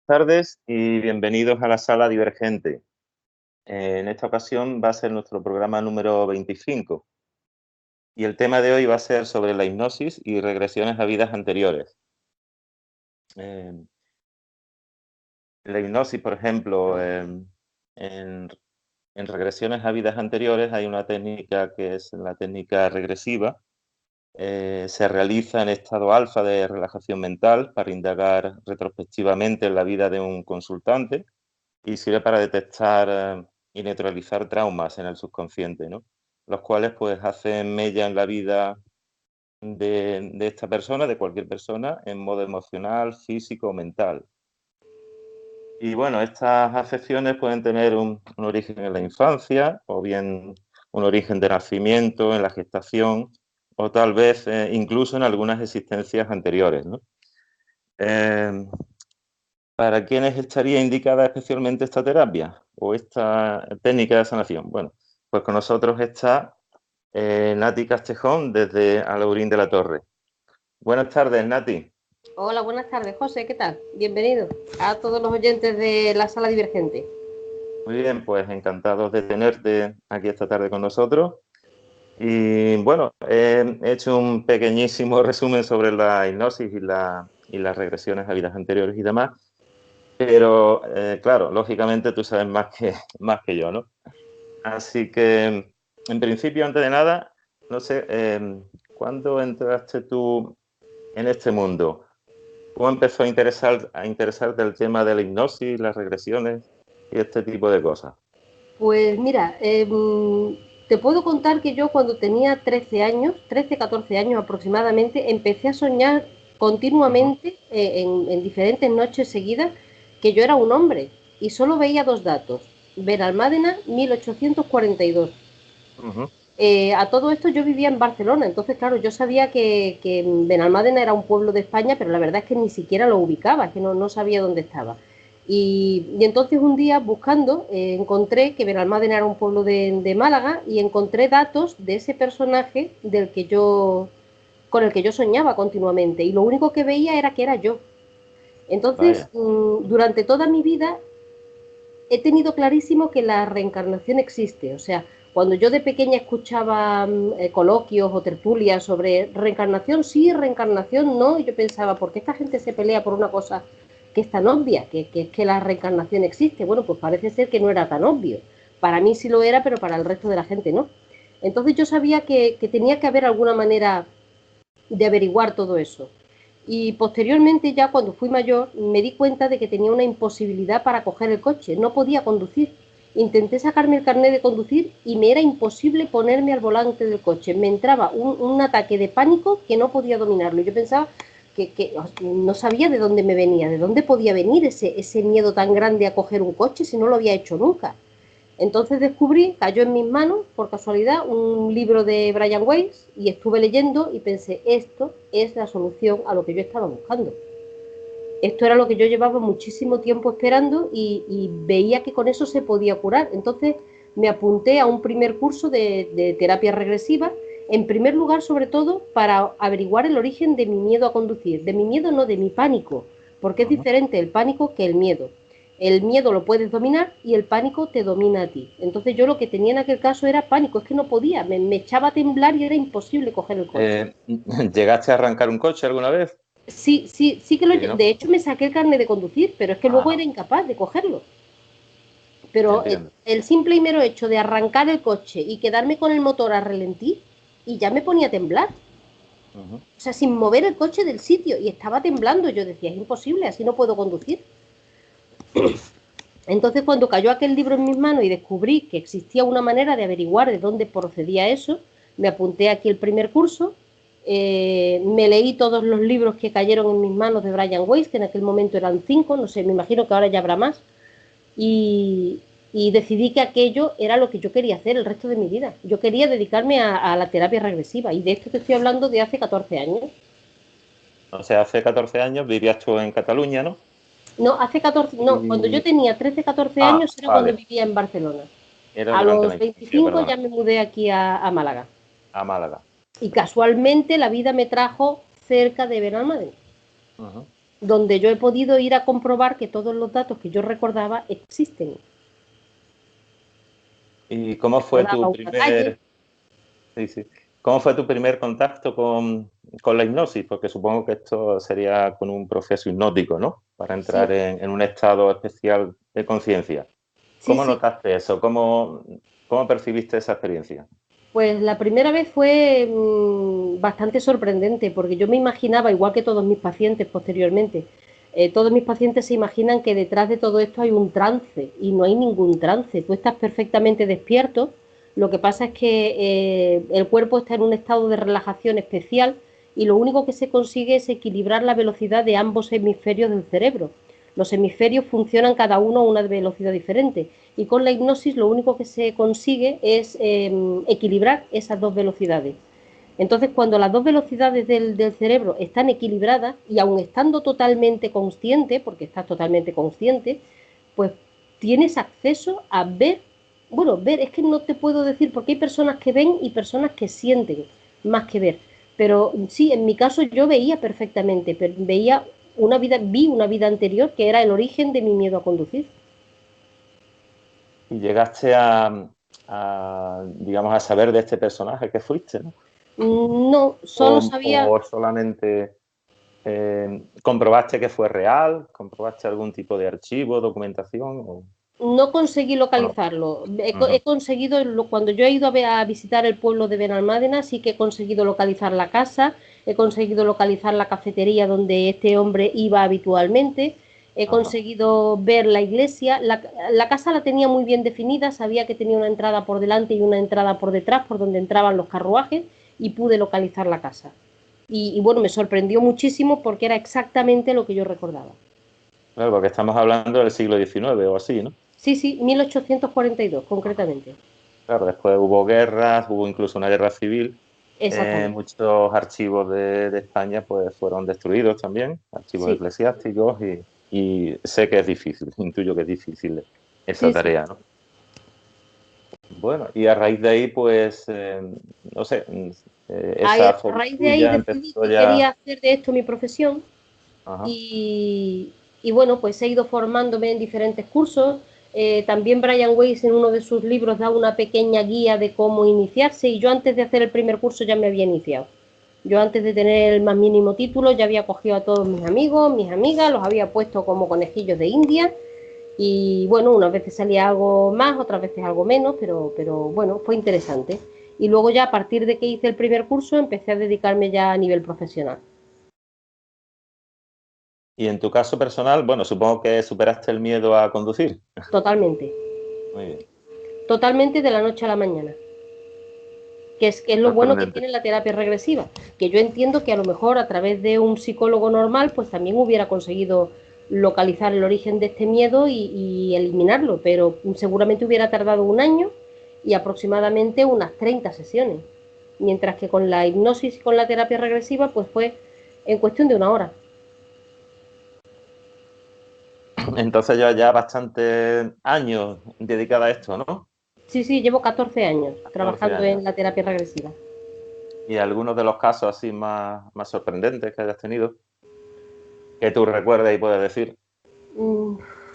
Tardes y bienvenidos a la sala Divergente. En esta ocasión va a ser nuestro programa número 25 y el tema de hoy va a ser sobre la hipnosis y regresiones a vidas anteriores. Eh, la hipnosis, por ejemplo, en, en regresiones a vidas anteriores hay una técnica que es la técnica regresiva. Se realiza en estado alfa de relajación mental para indagar retrospectivamente en la vida de un consultante y sirve para detectar y neutralizar traumas en el subconsciente, ¿no? Los cuales pues hacen mella en la vida de esta persona, de cualquier persona, en modo emocional, físico o mental. Y bueno, estas afecciones pueden tener un origen en la infancia o bien un origen de nacimiento, en la gestación o tal vez incluso en algunas existencias anteriores, ¿no? ¿Para quiénes estaría indicada especialmente esta terapia o esta técnica de sanación? Bueno, pues con nosotros está Nati Castejón desde Alaurín de la Torre. Buenas tardes, Nati. Hola, buenas tardes, José, ¿qué tal? Bienvenido a todos los oyentes de la Sala Divergente. Muy bien, pues encantados de tenerte aquí esta tarde con nosotros. Y bueno, he hecho un pequeñísimo resumen sobre la hipnosis y las regresiones a vidas anteriores y demás, pero claro, lógicamente tú sabes más que yo, ¿no? Así que, en principio, antes de nada, no sé, ¿cuándo entraste tú en este mundo? ¿Cómo empezó a interesarte el tema de la hipnosis, las regresiones y este tipo de cosas? Pues mira, te puedo contar que yo cuando tenía 13 años, 13, 14 años aproximadamente, empecé a soñar Ujú, continuamente en diferentes noches seguidas que yo era un hombre y solo veía dos datos. Benalmádena, 1842. ujú, A todo esto yo vivía en Barcelona, entonces claro, yo sabía que Benalmádena era un pueblo de España, pero la verdad es que ni siquiera lo ubicaba, es que no sabía dónde estaba. Y entonces un día buscando encontré que Benalmádena era un pueblo de Málaga y encontré datos de ese personaje con el que yo soñaba continuamente y lo único que veía era que era yo. Entonces, vaya. durante toda mi vida he tenido clarísimo que la reencarnación existe. O sea, cuando yo de pequeña escuchaba coloquios o tertulias sobre reencarnación sí, reencarnación no, y yo pensaba, ¿por qué esta gente se pelea por una cosa que es tan obvia, que es que la reencarnación existe? Bueno, pues parece ser que no era tan obvio. Para mí sí lo era, pero para el resto de la gente no. Entonces yo sabía que tenía que haber alguna manera de averiguar todo eso. Y posteriormente, ya cuando fui mayor, me di cuenta de que tenía una imposibilidad para coger el coche, no podía conducir. Intenté sacarme el carnet de conducir y me era imposible ponerme al volante del coche. Me entraba un ataque de pánico que no podía dominarlo. Yo pensaba que no sabía de dónde me venía, de dónde podía venir ese miedo tan grande a coger un coche si no lo había hecho nunca. Entonces descubrí, cayó en mis manos, por casualidad, un libro de Brian Weiss y estuve leyendo y pensé, esto es la solución a lo que yo estaba buscando. Esto era lo que yo llevaba muchísimo tiempo esperando y veía que con eso se podía curar. Entonces me apunté a un primer curso de terapia regresiva, en primer lugar, sobre todo, para averiguar el origen de mi miedo a conducir. De mi miedo, no, de mi pánico, porque es Ujú. diferente el pánico que el miedo. El miedo lo puedes dominar y el pánico te domina a ti. Entonces yo lo que tenía en aquel caso era pánico, es que no podía, me echaba a temblar y era imposible coger el coche. ¿Llegaste a arrancar un coche alguna vez? Sí que Sí, ¿no? de hecho me saqué el carnet de conducir, pero es que luego era Ajá, incapaz de cogerlo. Pero entiendo. el simple y mero hecho de arrancar el coche y quedarme con el motor a ralentí y ya me ponía a temblar. Ujú. O sea, sin mover el coche del sitio y estaba temblando. Yo decía, es imposible, así no puedo conducir. Entonces, cuando cayó aquel libro en mis manos y descubrí que existía una manera de averiguar de dónde procedía eso, me apunté aquí el primer curso, me leí todos los libros que cayeron en mis manos de Brian Weiss, que en aquel momento eran 5, no sé, me imagino que ahora ya habrá más, y, y decidí que aquello era lo que yo quería hacer el resto de mi vida. Yo quería dedicarme a la terapia regresiva, y de esto te estoy hablando de hace 14 años. O sea, hace 14 años vivías tú en Cataluña, ¿no? No, hace 14, no, cuando yo Y... tenía 13, 14 Ah, años era cuando vale. vivía en Barcelona. Era A durante los la infancia, 25 perdona. ya me mudé aquí a Málaga. A Málaga. Y casualmente la vida me trajo cerca de Benalmádena. Ujú. donde yo he podido ir a comprobar que todos los datos que yo recordaba existen. ¿Y cómo fue Recordaba tu una calle. primer, sí, sí. ¿Cómo fue tu primer contacto con la hipnosis? Porque supongo que esto sería con un proceso hipnótico, ¿no? Para Sí, entrar en un estado especial de conciencia. sí, ¿Cómo sí. notaste eso? ¿Cómo percibiste esa experiencia? Pues la primera vez fue bastante sorprendente, porque yo me imaginaba, igual que todos mis pacientes posteriormente, todos mis pacientes se imaginan que detrás de todo esto hay un trance, y no hay ningún trance. Tú estás perfectamente despierto, lo que pasa es que el cuerpo está en un estado de relajación especial y lo único que se consigue es equilibrar la velocidad de ambos hemisferios del cerebro. Los hemisferios funcionan cada uno a una velocidad diferente y con la hipnosis lo único que se consigue es equilibrar esas dos velocidades. Entonces, cuando las dos velocidades del cerebro están equilibradas y aun estando totalmente consciente, porque estás totalmente consciente, pues tienes acceso a ver, bueno, ver es que no te puedo decir porque hay personas que ven y personas que sienten más que ver. Pero sí, en mi caso yo veía perfectamente, pero veía vi una vida anterior que era el origen de mi miedo a conducir. Y llegaste digamos, a saber de este personaje que fuiste, ¿no? No, solo sabía, O solamente comprobaste que fue real, comprobaste algún tipo de archivo, documentación, no conseguí o no. localizarlo. He Ujú. conseguido, cuando yo he ido a visitar el pueblo de Benalmádena, sí que he conseguido localizar la casa, he conseguido localizar la cafetería donde este hombre iba habitualmente, he Ajá. conseguido ver la iglesia. La casa la tenía muy bien definida, sabía que tenía una entrada por delante y una entrada por detrás, por donde entraban los carruajes, y pude localizar la casa. Y bueno, me sorprendió muchísimo porque era exactamente lo que yo recordaba. Claro, porque estamos hablando del siglo XIX o así, ¿no? Sí, sí, 1842 concretamente. Claro, después hubo guerras, hubo incluso una guerra civil. Exactamente. Muchos archivos de España pues fueron destruidos también, archivos Sí, eclesiásticos, y sé que es difícil, intuyo que es difícil esa sí, sí. tarea, ¿no? Bueno, y a raíz de ahí, pues, no sé, esa A fobia raíz de ahí tuya decidí empezó que quería ya... hacer de esto mi profesión Ajá, y, y bueno, pues he ido formándome en diferentes cursos. También Brian Weiss en uno de sus libros da una pequeña guía de cómo iniciarse y yo antes de hacer el primer curso ya me había iniciado. Yo antes de tener el más mínimo título ya había cogido a todos mis amigos, mis amigas, los había puesto como conejillos de India y bueno, unas veces salía algo más, otras veces algo menos, pero bueno, fue interesante. Y luego ya a partir de que hice el primer curso empecé a dedicarme ya a nivel profesional. y en tu caso personal, bueno, supongo que superaste el miedo a conducir. Totalmente, Muy bien, totalmente de la noche a la mañana. Que es lo bueno que sorprendente. tiene la terapia regresiva, que yo entiendo que a lo mejor a través de un psicólogo normal pues también hubiera conseguido localizar el origen de este miedo y eliminarlo, pero seguramente hubiera tardado un año y aproximadamente unas 30 sesiones, mientras que con la hipnosis y con la terapia regresiva pues fue en cuestión de una hora. Entonces ya bastantes años dedicada a esto, ¿no? Sí, sí, llevo 14 años 14 trabajando años. en la terapia regresiva. ¿Y algunos de los casos así más sorprendentes que hayas tenido? Que tú recuerdes y puedes decir.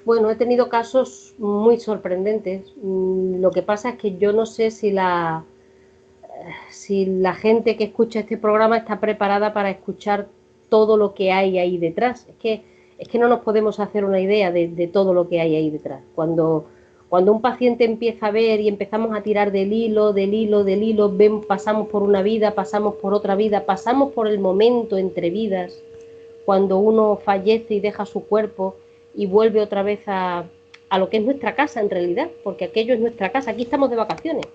Bueno, he tenido casos muy sorprendentes. Lo que pasa es que yo no sé si la gente que escucha este programa está preparada para escuchar todo lo que hay ahí detrás. Es que no nos podemos hacer una idea de todo lo que hay ahí detrás. Cuando un paciente empieza a ver y empezamos a tirar del hilo, del hilo, del hilo, pasamos por una vida, pasamos por otra vida, pasamos por el momento entre vidas, cuando uno fallece y deja su cuerpo y vuelve otra vez a lo que es nuestra casa en realidad, porque aquello es nuestra casa, aquí estamos de vacaciones,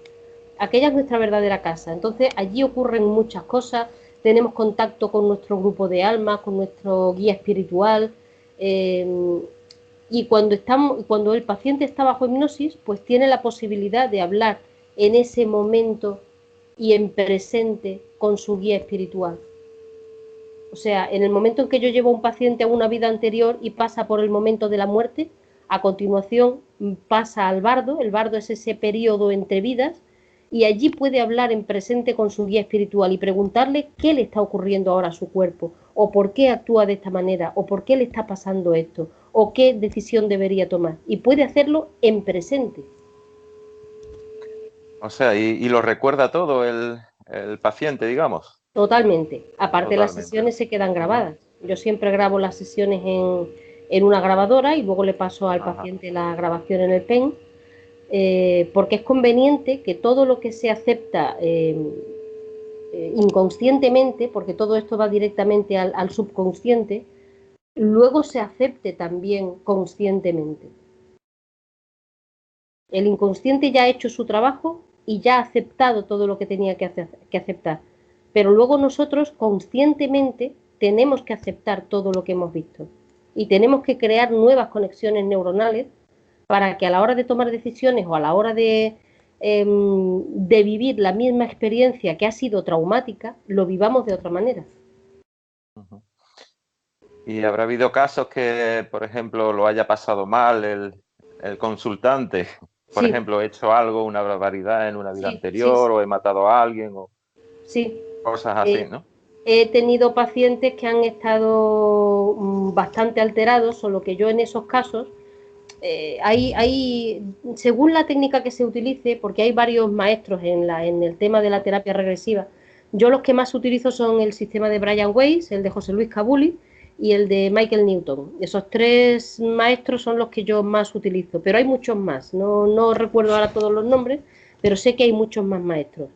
aquella es nuestra verdadera casa. Entonces allí ocurren muchas cosas, tenemos contacto con nuestro grupo de almas, con nuestro guía espiritual, eh, y cuando el paciente está bajo hipnosis, pues tiene la posibilidad de hablar en ese momento y en presente con su guía espiritual. O sea, en el momento en que yo llevo a un paciente a una vida anterior y pasa por el momento de la muerte, a continuación pasa al bardo, el bardo es ese periodo entre vidas, y allí puede hablar en presente con su guía espiritual y preguntarle qué le está ocurriendo ahora a su cuerpo o por qué actúa de esta manera, o por qué le está pasando esto, o qué decisión debería tomar. Y puede hacerlo en presente. O sea, y lo recuerda todo el paciente, digamos. Totalmente. Aparte, las Totalmente. sesiones se quedan grabadas. Yo siempre grabo las sesiones en una grabadora y luego le paso al Ajá. paciente la grabación en el pen, porque es conveniente que todo lo que se acepta inconscientemente, porque todo esto va directamente al subconsciente, luego se acepte también conscientemente. El inconsciente ya ha hecho su trabajo y ya ha aceptado todo lo que tenía que aceptar. Pero luego nosotros conscientemente tenemos que aceptar todo lo que hemos visto. Y tenemos que crear nuevas conexiones neuronales para que a la hora de tomar decisiones o a la hora de vivir la misma experiencia que ha sido traumática, lo vivamos de otra manera. Uh-huh. Y habrá habido casos que, por ejemplo, lo haya pasado mal el consultante. Por Sí, ejemplo, he hecho algo, una barbaridad en una vida sí, sí, anterior, o he matado a alguien, o sí. cosas así, ¿no? He tenido pacientes que han estado bastante alterados, solo que yo en esos casos, según la técnica que se utilice, porque hay varios maestros en el tema de la terapia regresiva, yo los que más utilizo son el sistema de Brian Weiss, el de José Luis Cabuli y el de Michael Newton. Esos tres maestros son los que yo más utilizo, pero hay muchos más, no recuerdo ahora todos los nombres, pero sé que hay muchos más maestros.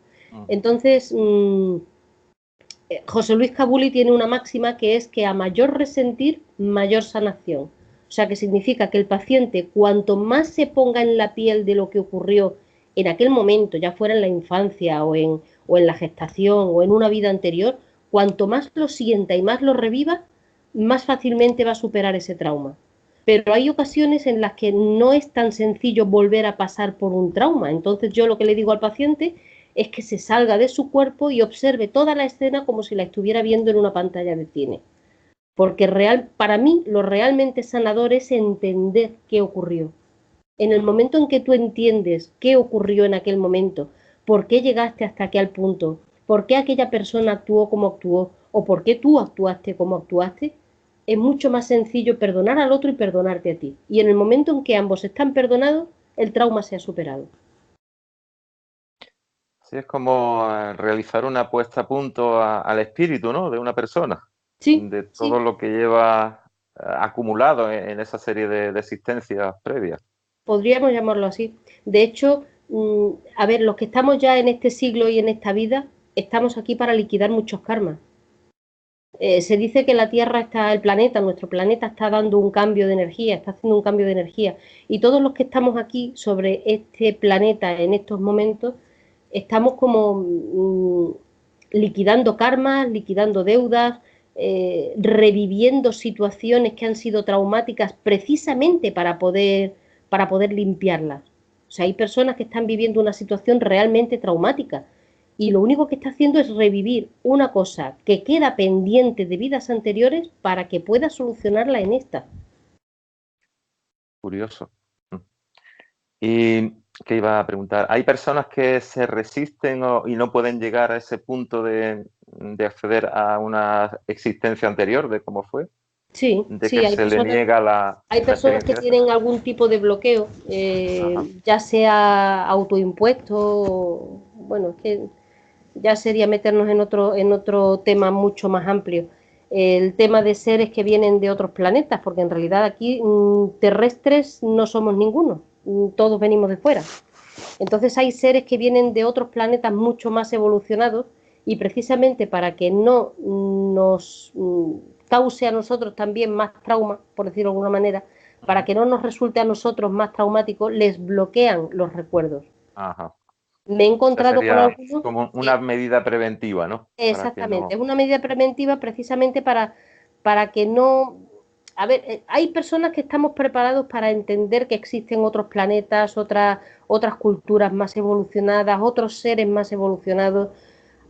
Entonces, José Luis Cabuli tiene una máxima que es que a mayor resentir, mayor sanación. O sea, que significa que el paciente, cuanto más se ponga en la piel de lo que ocurrió en aquel momento, ya fuera en la infancia o en la gestación o en una vida anterior, cuanto más lo sienta y más lo reviva, más fácilmente va a superar ese trauma. Pero hay ocasiones en las que no es tan sencillo volver a pasar por un trauma. Entonces yo lo que le digo al paciente es que se salga de su cuerpo y observe toda la escena como si la estuviera viendo en una pantalla de cine. Porque para mí lo realmente sanador es entender qué ocurrió. En el momento en que tú entiendes qué ocurrió en aquel momento, por qué llegaste hasta aquel punto, por qué aquella persona actuó como actuó o por qué tú actuaste como actuaste, es mucho más sencillo perdonar al otro y perdonarte a ti. Y en el momento en que ambos están perdonados, el trauma se ha superado. Sí, es como realizar una puesta a punto al espíritu, ¿no? De una persona, Sí, de todo sí. lo que lleva acumulado en esa serie de existencias previas. Podríamos llamarlo así. De hecho, a ver, los que estamos ya en este siglo y en esta vida, estamos aquí para liquidar muchos karmas. Se dice que la Tierra está, el planeta, nuestro planeta está dando un cambio de energía, está haciendo un cambio de energía. Y todos los que estamos aquí sobre este planeta en estos momentos, estamos como liquidando karmas, liquidando deudas, reviviendo situaciones que han sido traumáticas precisamente para poder limpiarlas. O sea, hay personas que están viviendo una situación realmente traumática y lo único que está haciendo es revivir una cosa que queda pendiente de vidas anteriores para que pueda solucionarla en esta. Curioso. Y que iba a preguntar, ¿hay personas que se resisten y no pueden llegar a ese punto de acceder a una existencia anterior de cómo fue? Sí, De sí, que se le niega la hay personas que experiencia esa. tienen algún tipo de bloqueo, ya sea autoimpuesto, bueno, es que ya sería meternos en otro tema mucho más amplio. El tema de seres que vienen de otros planetas, porque en realidad aquí terrestres no somos ninguno, todos venimos de fuera. Entonces hay seres que vienen de otros planetas mucho más evolucionados y precisamente para que no nos cause a nosotros también más trauma, por decirlo de alguna manera, para que no nos resulte a nosotros más traumático, les bloquean los recuerdos. Ajá. Me he O sea, encontrado con sería algunos como una que medida preventiva, ¿no? Para que exactamente, no... es una medida preventiva precisamente para que no... A ver, hay personas que estamos preparados para entender que existen otros planetas, otras culturas más evolucionadas, otros seres más evolucionados.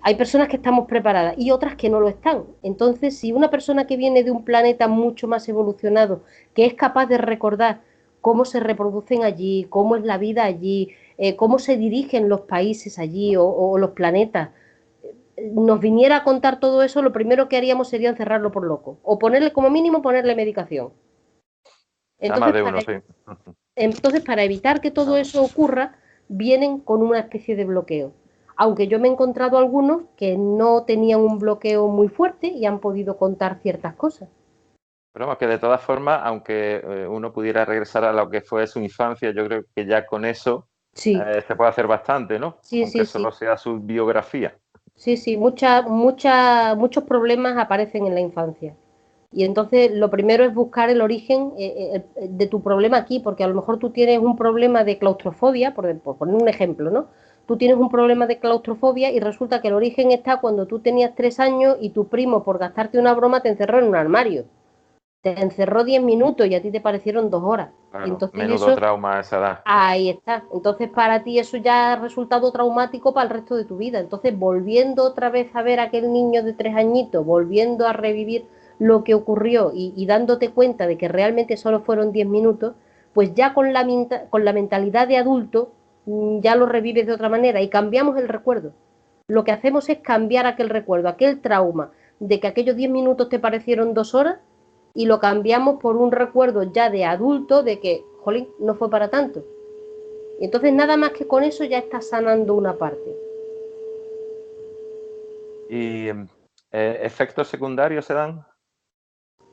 Hay personas que estamos preparadas y otras que no lo están. Entonces, si una persona que viene de un planeta mucho más evolucionado, que es capaz de recordar cómo se reproducen allí, cómo es la vida allí, cómo se dirigen los países allí o los planetas, nos viniera a contar todo eso, lo primero que haríamos sería encerrarlo por loco. O ponerle, como mínimo, ponerle medicación. Más de uno, sí. Entonces, para evitar que todo eso ocurra, vienen con una especie de bloqueo. Aunque yo me he encontrado algunos que no tenían un bloqueo muy fuerte y han podido contar ciertas cosas. Pero vamos, que de todas formas, aunque uno pudiera regresar a lo que fue su infancia, yo creo que ya con eso Sí, se puede hacer bastante, ¿no? sí, Aunque sí, solo sí. sea su biografía. Sí, sí, muchos problemas aparecen en la infancia. Y entonces lo primero es buscar el origen de tu problema aquí, porque a lo mejor tú tienes un problema de claustrofobia, por poner un ejemplo, ¿no? Tú tienes un problema de claustrofobia y resulta que el origen está cuando tú tenías 3 años y tu primo, por gastarte una broma, te encerró en un armario. Te encerró 10 minutos y a ti te parecieron 2 horas. Y Claro, entonces menudo eso, trauma a esa edad. ahí está. Entonces para ti eso ya ha resultado traumático para el resto de tu vida. Entonces volviendo otra vez a ver a aquel niño de 3 añitos, volviendo a revivir lo que ocurrió y dándote cuenta de que realmente solo fueron 10 minutos, pues ya con la mentalidad de adulto ya lo revives de otra manera y cambiamos el recuerdo. Lo que hacemos es cambiar aquel recuerdo, aquel trauma de que aquellos 10 minutos te parecieron 2 horas y lo cambiamos por un recuerdo ya de adulto de que, jolín, no fue para tanto. Y entonces nada más que con eso ya estás sanando una parte. ¿Y efectos secundarios se dan?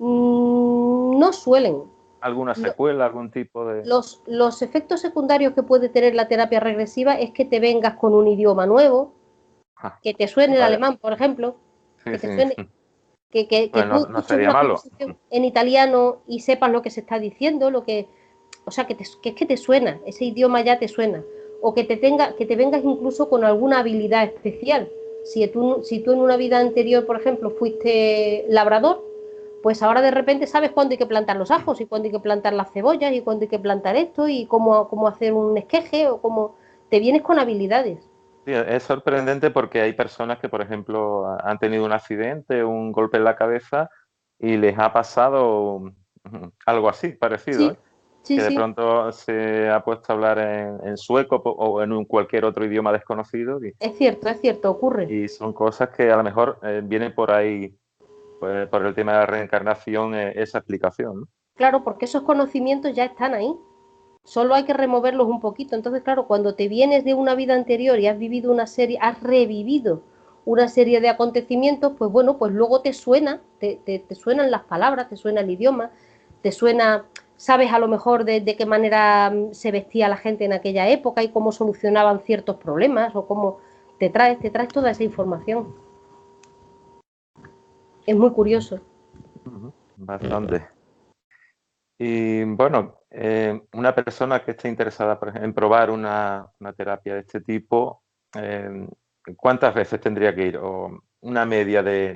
No suelen. ¿Alguna Lo- secuela, algún tipo de...? los efectos secundarios que puede tener la terapia regresiva es que te vengas con un idioma nuevo, Ah, que te suene el vaya, alemán, por ejemplo, sí, que te sí. suene, que Pues tú no escuches sería una malo. conversación en italiano y sepas lo que se está diciendo, o sea, que es que te suena, ese idioma ya te suena. O que te vengas incluso con alguna habilidad especial. Si tú en una vida anterior, por ejemplo, fuiste labrador, pues ahora de repente sabes cuándo hay que plantar los ajos y cuándo hay que plantar las cebollas y cuándo hay que plantar esto y cómo hacer un esqueje o cómo te vienes con habilidades. Sí, es sorprendente porque hay personas que, por ejemplo, han tenido un accidente, un golpe en la cabeza y les ha pasado algo así, parecido, ¿eh? Sí, sí, Que de sí, pronto se ha puesto a hablar en sueco o en cualquier otro idioma desconocido es cierto, ocurre. y son cosas que a lo mejor vienen por ahí, pues, por el tema de la reencarnación, esa explicación, ¿no? Claro, porque esos conocimientos ya están ahí. Solo hay que removerlos un poquito. Entonces, claro, cuando te vienes de una vida anterior y has vivido una serie, has revivido una serie de acontecimientos, pues bueno, pues luego te suena, te suenan las palabras, te suena el idioma, te suena, sabes a lo mejor de qué manera se vestía la gente en aquella época y cómo solucionaban ciertos problemas o cómo te traes toda esa información. Es muy curioso. Bastante. Y bueno, una persona que esté interesada en probar una terapia de este tipo, ¿cuántas veces tendría que ir? ¿O una media de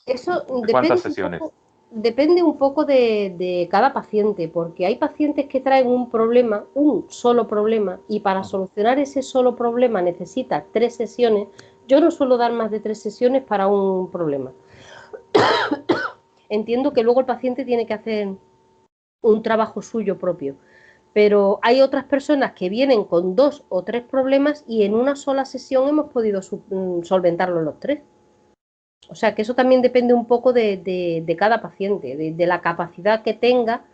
Eso de cuántas sesiones? depende un poco de cada paciente, porque hay pacientes que traen un problema, un solo problema, y para Ujú. solucionar ese solo problema necesita 3 sesiones. Yo no suelo dar más de 3 sesiones para un problema. Entiendo que luego el paciente tiene que hacer un trabajo suyo propio, pero hay otras personas que vienen con 2 o 3 problemas y en una sola sesión hemos podido solventarlos los tres. O sea que eso también depende un poco de cada paciente, de la capacidad que tenga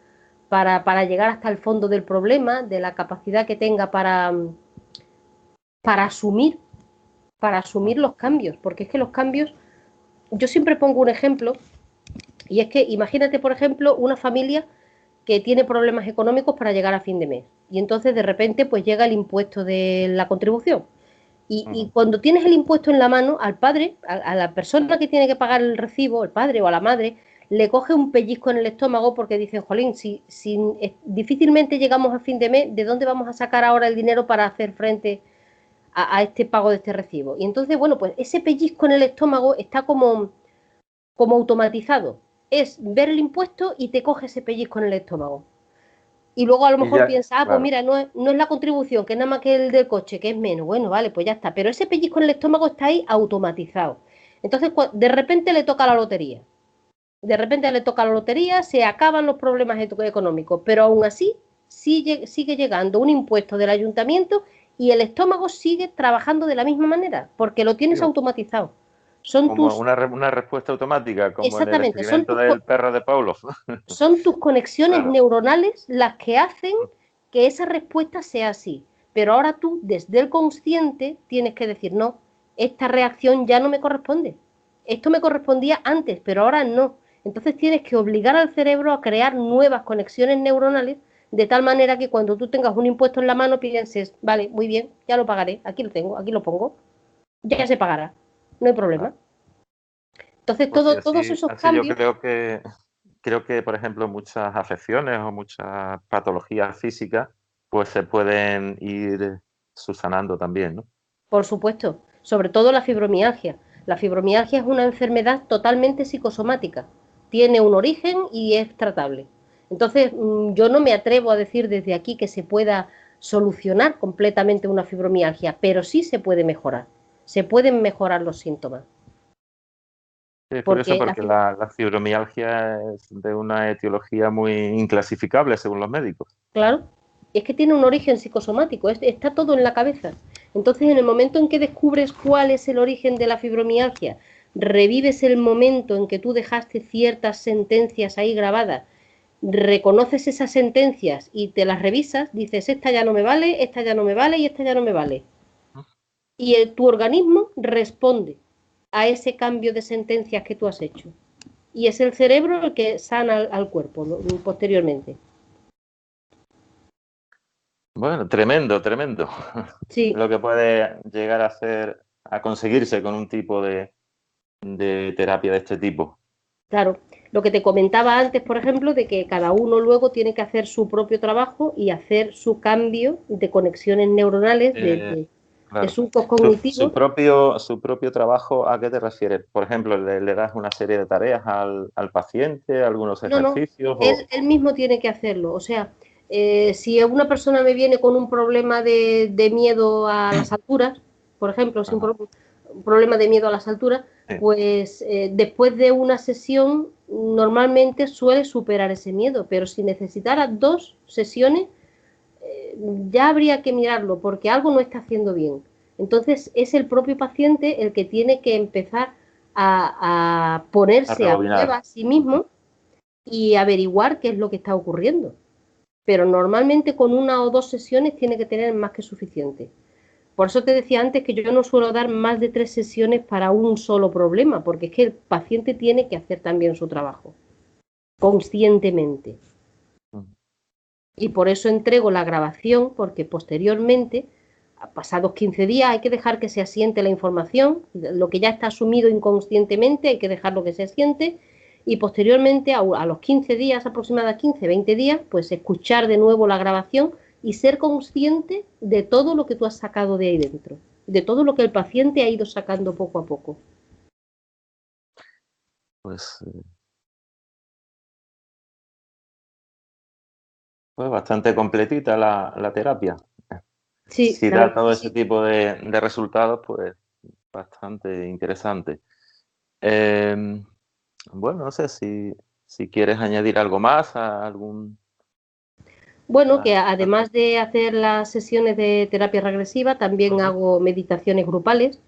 para llegar hasta el fondo del problema, de la capacidad que tenga para asumir, para asumir los cambios, porque es que los cambios, yo siempre pongo un ejemplo, y es que imagínate, por ejemplo, una familia que tiene problemas económicos para llegar a fin de mes, y entonces de repente pues llega el impuesto de la contribución. Y Ujú. cuando tienes el impuesto en la mano, al padre, a la persona que tiene que pagar el recibo, el padre o a la madre, le coge un pellizco en el estómago porque dicen, jolín, si difícilmente llegamos a fin de mes, ¿de dónde vamos a sacar ahora el dinero para hacer frente a este pago de este recibo? Y entonces, bueno, pues ese pellizco en el estómago está como automatizado. Es ver el impuesto y te coge ese pellizco en el estómago. Y luego a lo Y mejor ya, piensa, pues claro. mira, no es la contribución, que es nada más que el del coche, que es menos. Bueno, vale, pues ya está. Pero ese pellizco en el estómago está ahí automatizado. Entonces, de repente le toca la lotería. De repente le toca la lotería, se acaban los problemas económicos, pero aún así sigue llegando un impuesto del ayuntamiento y el estómago sigue trabajando de la misma manera, porque lo tienes automatizado. Son como tus... una respuesta automática, como en el Exactamente, experimento del perro de Pavlov. son tus conexiones Claro. neuronales las que hacen que esa respuesta sea así. Pero ahora tú, desde el consciente, tienes que decir, no, esta reacción ya no me corresponde. Esto me correspondía antes, pero ahora no. Entonces tienes que obligar al cerebro a crear nuevas conexiones neuronales de tal manera que cuando tú tengas un impuesto en la mano pienses, vale, muy bien, ya lo pagaré, aquí lo tengo, aquí lo pongo, ya se pagará, no hay problema. Entonces Pues sí, todos esos así yo cambios... creo que, por ejemplo, muchas afecciones o muchas patologías físicas, pues se pueden ir subsanando también, ¿no? Por supuesto, sobre todo la fibromialgia. La fibromialgia es una enfermedad totalmente psicosomática. Tiene un origen y es tratable. Entonces, yo no me atrevo a decir desde aquí que se pueda solucionar completamente una fibromialgia, pero sí se puede mejorar. Se pueden mejorar los síntomas. Sí, es curioso Porque porque la fibromialgia es de una etiología muy inclasificable según los médicos. claro, es que tiene un origen psicosomático, está todo en la cabeza. Entonces, en el momento en que descubres cuál es el origen de la fibromialgia, revives el momento en que tú dejaste ciertas sentencias ahí grabadas, reconoces esas sentencias y te las revisas, dices, esta ya no me vale, esta ya no me vale y esta ya no me vale. Y tu organismo responde a ese cambio de sentencias que tú has hecho. Y es el cerebro el que sana al cuerpo, ¿no? Posteriormente. Bueno, tremendo, tremendo. Sí. Lo que puede llegar a hacer, a conseguirse con un tipo de terapia de este tipo. Claro, lo que te comentaba antes, por ejemplo, de que cada uno luego tiene que hacer su propio trabajo y hacer su cambio de conexiones neuronales, de Claro. surcos cognitivos. Su propio trabajo, ¿a qué te refieres? Por ejemplo, ¿le das una serie de tareas al paciente, algunos No, no, ejercicios? él mismo tiene que hacerlo. O sea, si una persona me viene con un problema de miedo a las alturas, por ejemplo, si un problema de miedo a las alturas, Sí. pues después de una sesión normalmente suele superar ese miedo, pero si necesitara 2 sesiones, ya habría que mirarlo porque algo no está haciendo bien. Entonces es el propio paciente el que tiene que empezar a A ponerse a prueba rebobinar. a sí mismo y averiguar qué es lo que está ocurriendo. Pero normalmente con 1 o 2 sesiones tiene que tener más que suficiente. Por eso te decía antes que yo no suelo dar más de 3 sesiones para un solo problema, porque es que el paciente tiene que hacer también su trabajo, conscientemente. Y por eso entrego la grabación, porque posteriormente, pasados 15 días, hay que dejar que se asiente la información, lo que ya está asumido inconscientemente, hay que dejarlo que se asiente, y posteriormente, a los 15 días, aproximadamente 15, 20 días, pues escuchar de nuevo la grabación y ser consciente de todo lo que tú has sacado de ahí dentro, de todo lo que el paciente ha ido sacando poco a poco. Pues, pues bastante completita la terapia. Sí, Si la da verdad todo que ese sí. tipo de resultados, pues bastante interesante. Eh, bueno, no sé si quieres añadir algo más a algún... Bueno, que además de hacer las sesiones de terapia regresiva, también hago meditaciones grupales.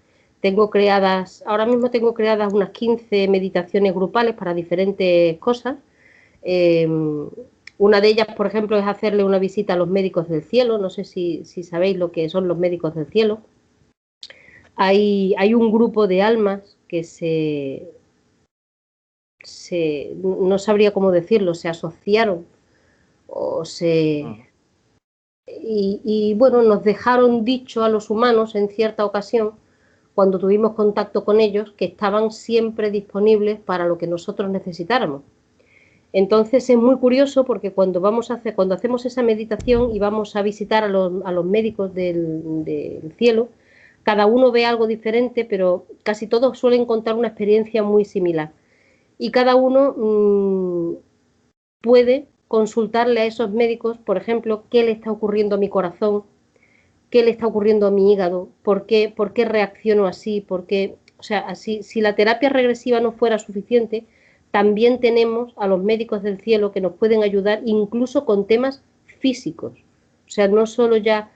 Ahora mismo tengo creadas unas 15 meditaciones grupales para diferentes cosas. Eh, una de ellas, por ejemplo, es hacerle una visita a los médicos del cielo. No sé si sabéis lo que son los médicos del cielo. Hay un grupo de almas que no sabría cómo decirlo, se asociaron o se bueno, nos dejaron dicho a los humanos en cierta ocasión, cuando tuvimos contacto con ellos, que estaban siempre disponibles para lo que nosotros necesitáramos. Entonces es muy curioso porque cuando hacemos esa meditación y vamos a visitar a los médicos del cielo, cada uno ve algo diferente, pero casi todos suelen contar una experiencia muy similar. Y cada uno puede consultarle a esos médicos, por ejemplo, qué le está ocurriendo a mi corazón, qué le está ocurriendo a mi hígado, por qué reacciono así, o sea, así, si la terapia regresiva no fuera suficiente, también tenemos a los médicos del cielo que nos pueden ayudar incluso con temas físicos. O sea, no solo ya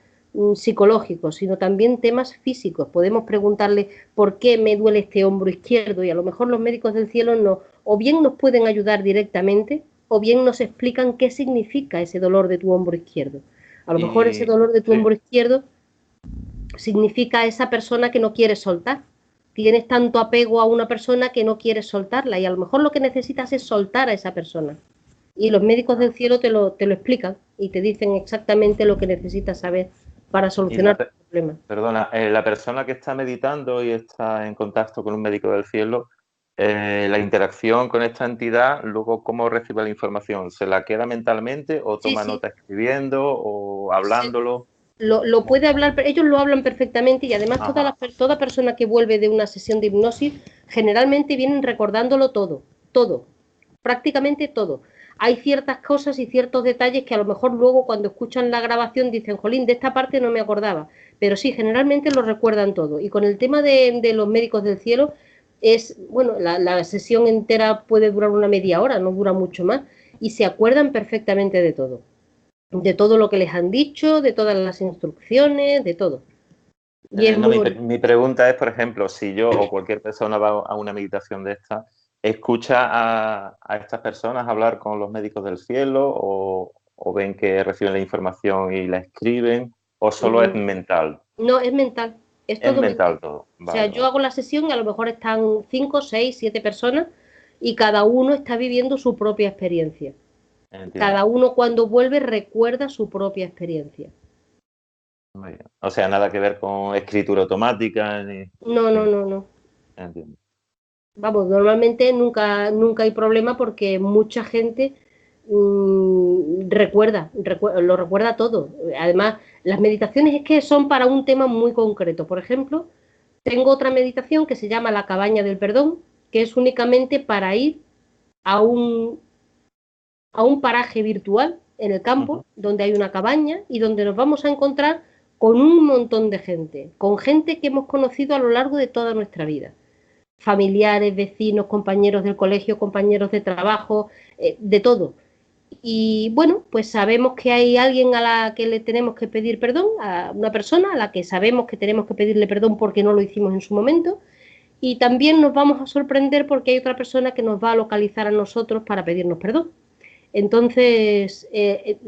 psicológicos, sino también temas físicos. Podemos preguntarle por qué me duele este hombro izquierdo y a lo mejor los médicos del cielo no, o bien nos pueden ayudar directamente o bien nos explican qué significa ese dolor de tu hombro izquierdo. A lo mejor ese dolor de tu hombro izquierdo significa esa persona que no quieres soltar. Tienes tanto apego a una persona que no quieres soltarla y a lo mejor lo que necesitas es soltar a esa persona. Y los médicos del cielo te lo explican y te dicen exactamente lo que necesitas saber para solucionar tu problema. Perdona, la persona que está meditando y está en contacto con un médico del cielo, la interacción con esta entidad, luego, ¿cómo recibe la información? ¿Se la queda mentalmente o toma nota escribiendo o hablándolo? Lo puede hablar, ellos lo hablan perfectamente y además toda persona que vuelve de una sesión de hipnosis generalmente vienen recordándolo todo, prácticamente todo. Hay ciertas cosas y ciertos detalles que a lo mejor luego cuando escuchan la grabación dicen, jolín, de esta parte no me acordaba, pero sí, generalmente lo recuerdan todo. Y con el tema de los médicos del cielo, bueno, la sesión entera puede durar una media hora, no dura mucho más, y se acuerdan perfectamente de todo lo que les han dicho, de todas las instrucciones, de todo. Y mi pregunta es, por ejemplo, si yo o cualquier persona va a una meditación de esta, ¿escucha a estas personas hablar con los médicos del cielo o ven que reciben la información y la escriben o solo es mental? No, es mental. Es todo mental todo. Vale, o sea, yo hago la sesión y a lo mejor están 5, 6, 7 personas y cada uno está viviendo su propia experiencia. Entiendo. Cada uno cuando vuelve recuerda su propia experiencia. Muy bien. O sea, nada que ver con escritura automática. No. Entiendo. Vamos, normalmente nunca hay problema porque mucha gente lo recuerda todo. Además, las meditaciones es que son para un tema muy concreto. Por ejemplo, tengo otra meditación que se llama La cabaña del perdón, que es únicamente para ir a un paraje virtual en el campo, donde hay una cabaña y donde nos vamos a encontrar con un montón de gente, con gente que hemos conocido a lo largo de toda nuestra vida. Familiares, vecinos, compañeros del colegio, compañeros de trabajo, de todo. Y bueno, pues sabemos que hay alguien a la que le tenemos que pedir perdón, a una persona a la que sabemos que tenemos que pedirle perdón porque no lo hicimos en su momento. Y también nos vamos a sorprender porque hay otra persona que nos va a localizar a nosotros para pedirnos perdón. Entonces,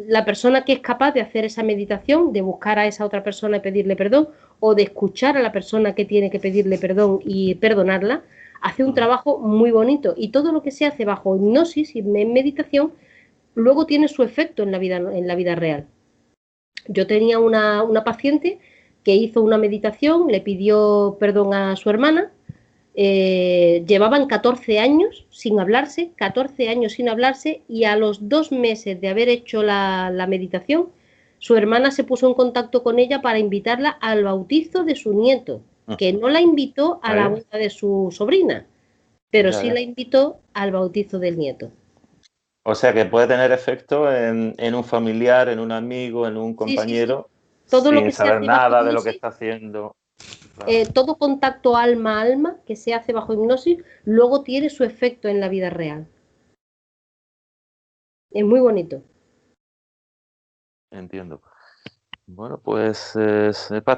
la persona que es capaz de hacer esa meditación, de buscar a esa otra persona y pedirle perdón, o de escuchar a la persona que tiene que pedirle perdón y perdonarla, hace un trabajo muy bonito. Y todo lo que se hace bajo hipnosis y en meditación, luego tiene su efecto en la vida real. Yo tenía una paciente que hizo una meditación, le pidió perdón a su hermana. Llevaban 14 años sin hablarse, 14 años sin hablarse, y a los 2 meses de haber hecho la meditación, su hermana se puso en contacto con ella para invitarla al bautizo de su nieto, que no la invitó a la boda de su sobrina, pero sí la invitó al bautizo del nieto. O sea que puede tener efecto en un familiar, en un amigo, en un compañero, sí. Todo sin lo que saber nada de lo que está haciendo. Todo contacto alma a alma que se hace bajo hipnosis luego tiene su efecto en la vida real. Es muy bonito. Entiendo. Bueno, pues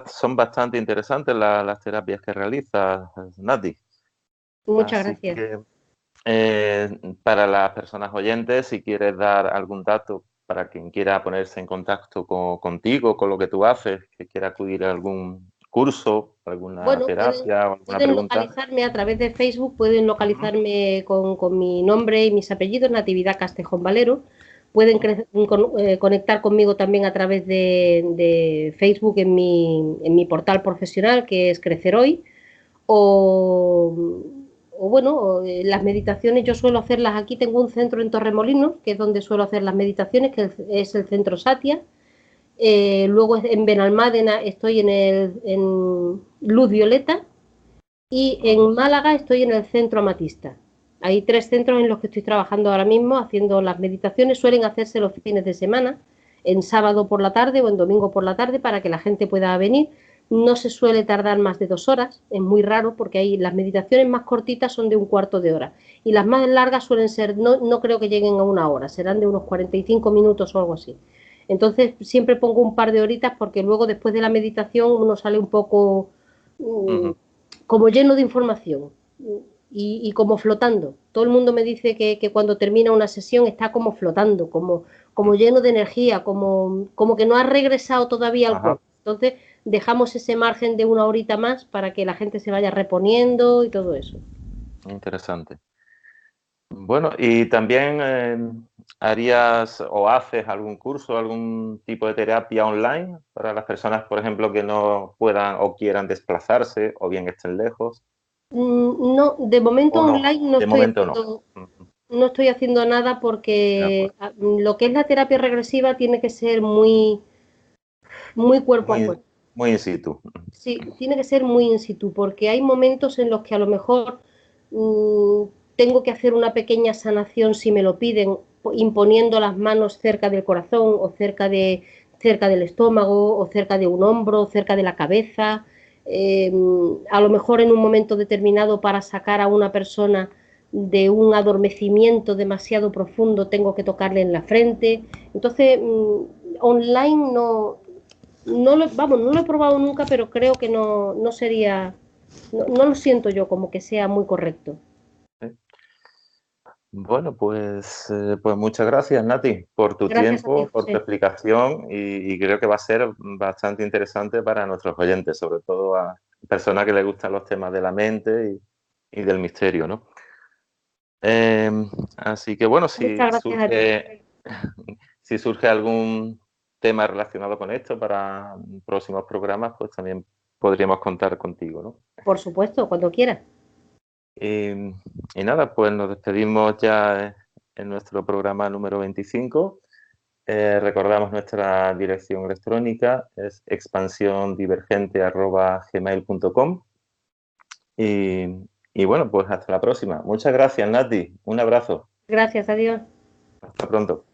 son bastante interesantes las terapias que realizas, Nati. Muchas gracias. Para las personas oyentes, si quieres dar algún dato para quien quiera ponerse en contacto contigo, con lo que tú haces, que quiera acudir a algún curso, alguna terapia o alguna pueden pregunta. Localizarme a través de Facebook, pueden localizarme con mi nombre y mis apellidos, Natividad Castejón Valero. Pueden conectar conmigo también a través de Facebook en mi portal profesional, que es Crecer Hoy, o bueno, las meditaciones yo suelo hacerlas aquí. Tengo un centro en Torremolinos, que es donde suelo hacer las meditaciones, que es el centro Satia. Luego en Benalmádena estoy en Luz Violeta y en Málaga estoy en el centro Amatista. Hay 3 centros en los que estoy trabajando ahora mismo haciendo las meditaciones. Suelen hacerse los fines de semana, en sábado por la tarde o en domingo por la tarde, para que la gente pueda venir. No se suele tardar más de 2 horas, es muy raro porque ahí las meditaciones más cortitas son de 1/4 de hora y las más largas suelen ser, no creo que lleguen a 1 hora, serán de unos 45 minutos o algo así. Entonces siempre pongo un par de horitas porque luego después de la meditación uno sale un poco como lleno de información y como flotando. Todo el mundo me dice que cuando termina una sesión está como flotando, como lleno de energía, como que no ha regresado todavía al cuerpo. Entonces dejamos ese margen de una horita más para que la gente se vaya reponiendo y todo eso. Interesante. Bueno, y también harías o haces algún curso, algún tipo de terapia online para las personas, por ejemplo, que no puedan o quieran desplazarse o bien estén lejos. No, de momento ¿O no? online no De estoy momento no. haciendo, no estoy haciendo nada De porque acuerdo. lo que es la terapia regresiva tiene que ser muy cuerpo a Muy, cuerpo. muy in situ. Sí, tiene que ser muy in situ, porque hay momentos en los que a lo mejor tengo que hacer una pequeña sanación si me lo piden, imponiendo las manos cerca del corazón o cerca del estómago o cerca de un hombro, o cerca de la cabeza. A lo mejor en un momento determinado para sacar a una persona de un adormecimiento demasiado profundo tengo que tocarle en la frente. Entonces, online no lo he probado nunca, pero creo que no sería, no lo siento yo como que sea muy correcto. Sí. Bueno, pues muchas gracias, Nati, por tu Gracias a ti, tiempo, por tu José. explicación y creo que va a ser bastante interesante para nuestros oyentes, sobre todo a personas que les gustan los temas de la mente y del misterio, ¿no? Así que bueno, Muchas gracias a ti. si surge algún tema relacionado con esto para próximos programas, pues también podríamos contar contigo, ¿no? Por supuesto, cuando quieras. Y nada, pues nos despedimos ya en nuestro programa número 25. Recordamos nuestra dirección electrónica, es expansiondivergente@gmail.com. Y, y bueno, pues hasta la próxima. Muchas gracias, Nati. Un abrazo. Gracias, adiós. Hasta pronto.